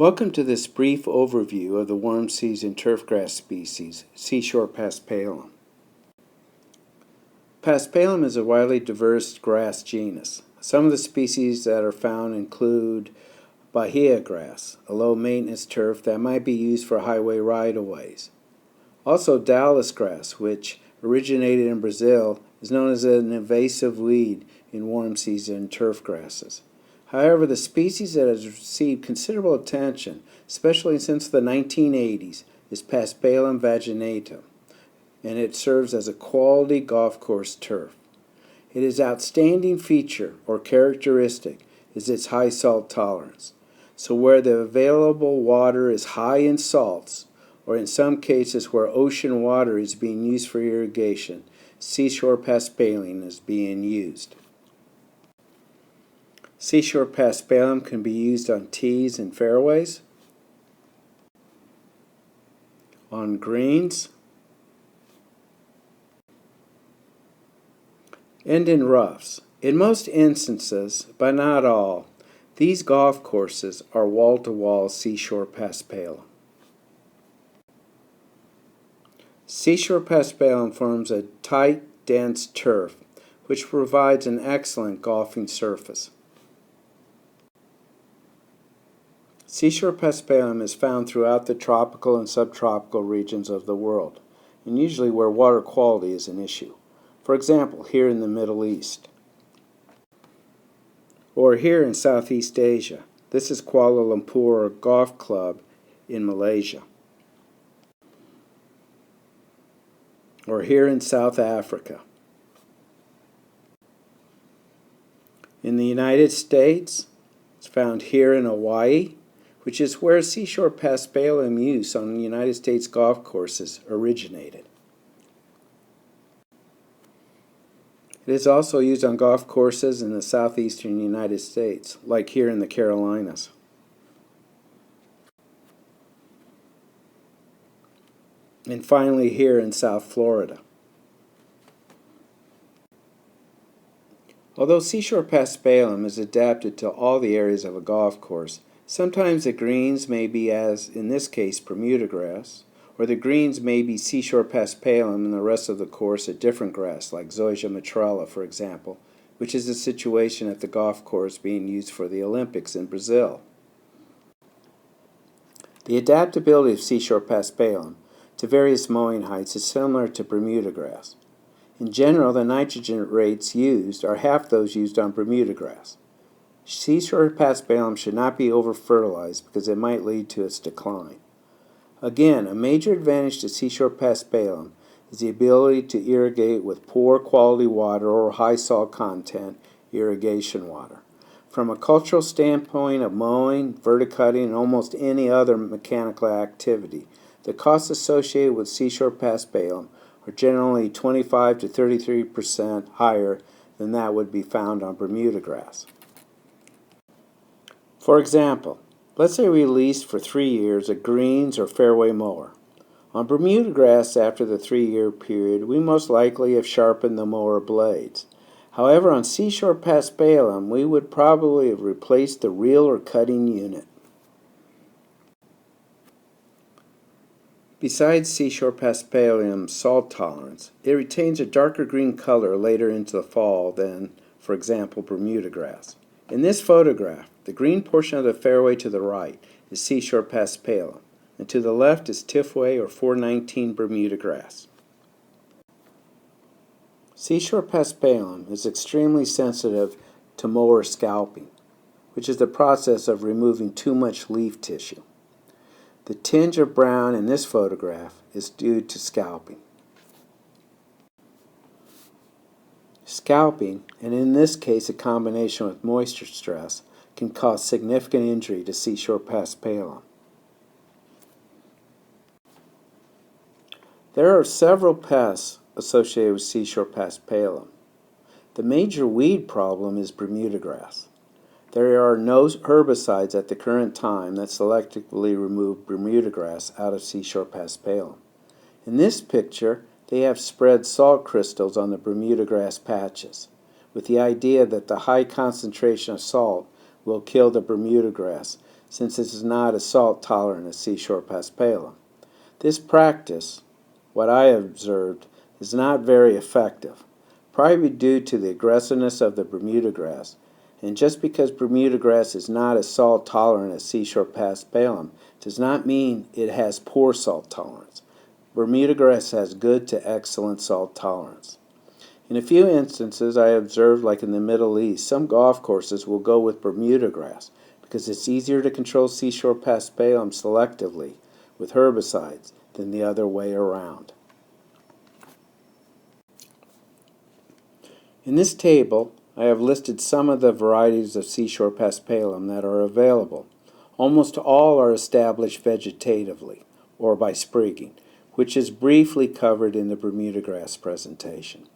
Welcome to this brief overview of the warm season turfgrass species, Seashore Paspalum. Paspalum is a widely diverse grass genus. Some of the species that are found include bahia grass, a low-maintenance turf that might be used for highway right-of-ways. Also Dallas grass, which originated in Brazil, is known as an invasive weed in warm season turf grasses. However, the species that has received considerable attention, especially since the 1980s, is Paspalum vaginatum, and it serves as a quality golf course turf. Its outstanding feature or characteristic is its high salt tolerance. So where the available water is high in salts, or in some cases where ocean water is being used for irrigation, Seashore Paspalum is being used. Seashore Paspalum can be used on tees and fairways, on greens, and in roughs. In most instances, but not all, these golf courses are wall-to-wall Seashore Paspalum. Seashore Paspalum forms a tight, dense turf, which provides an excellent golfing surface. Seashore Paspalum is found throughout the tropical and subtropical regions of the world, and usually where water quality is an issue. For example, here in the Middle East. Or here in Southeast Asia. This is Kuala Lumpur Golf Club in Malaysia. Or here in South Africa. In the United States, it's found here in Hawaii, which is where Seashore Paspalum use on United States golf courses originated. It is also used on golf courses in the southeastern United States, like here in the Carolinas. And finally here in South Florida. Although Seashore Paspalum is adapted to all the areas of a golf course, sometimes the greens may be, as in this case, Bermuda grass, or the greens may be Seashore Paspalum and the rest of the course a different grass, like Zoysia matrella, for example, which is the situation at the golf course being used for the Olympics in Brazil. The adaptability of Seashore Paspalum to various mowing heights is similar to Bermuda grass. In general, the nitrogen rates used are half those used on Bermuda grass. Seashore Paspalum should not be over-fertilized because it might lead to its decline. Again, a major advantage to Seashore Paspalum is the ability to irrigate with poor quality water or high salt content irrigation water. From a cultural standpoint of mowing, verticutting, and almost any other mechanical activity, the costs associated with Seashore Paspalum are generally 25 to 33% higher than that would be found on Bermuda grass. For example, let's say we leased for 3 years a greens or fairway mower. On Bermuda grass after the 3-year period, we most likely have sharpened the mower blades. However, on Seashore Paspalum, we would probably have replaced the reel or cutting unit. Besides Seashore Paspalum's salt tolerance, it retains a darker green color later into the fall than, for example, Bermuda grass. In this photograph, the green portion of the fairway to the right is Seashore Paspalum, and to the left is Tifway or 419 Bermuda grass. Seashore Paspalum is extremely sensitive to mower scalping, which is the process of removing too much leaf tissue. The tinge of brown in this photograph is due to scalping. Scalping, and in this case a combination with moisture stress, can cause significant injury to Seashore Paspalum. There are several pests associated with Seashore Paspalum. The major weed problem is Bermuda grass. There are no herbicides at the current time that selectively remove Bermuda grass out of Seashore Paspalum. In this picture, they have spread salt crystals on the Bermuda grass patches, with the idea that the high concentration of salt will kill the Bermuda grass, since it is not as salt tolerant as Seashore Paspalum. This practice, what I have observed, is not very effective, probably due to the aggressiveness of the Bermuda grass. And just because Bermuda grass is not as salt tolerant as Seashore Paspalum does not mean it has poor salt tolerance. Bermuda grass has good to excellent salt tolerance. In a few instances I observed, like in the Middle East, some golf courses will go with Bermuda grass because it's easier to control Seashore Paspalum selectively with herbicides than the other way around. In this table, I have listed some of the varieties of Seashore Paspalum that are available. Almost all are established vegetatively, or by sprigging, which is briefly covered in the Bermuda grass presentation.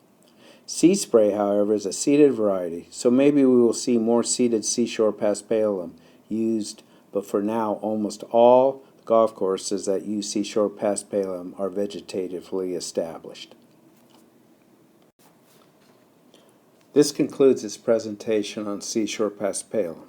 Sea spray, however, is a seeded variety, so maybe we will see more seeded Seashore Paspalum used, but for now almost all golf courses that use Seashore Paspalum are vegetatively established. This concludes this presentation on Seashore Paspalum.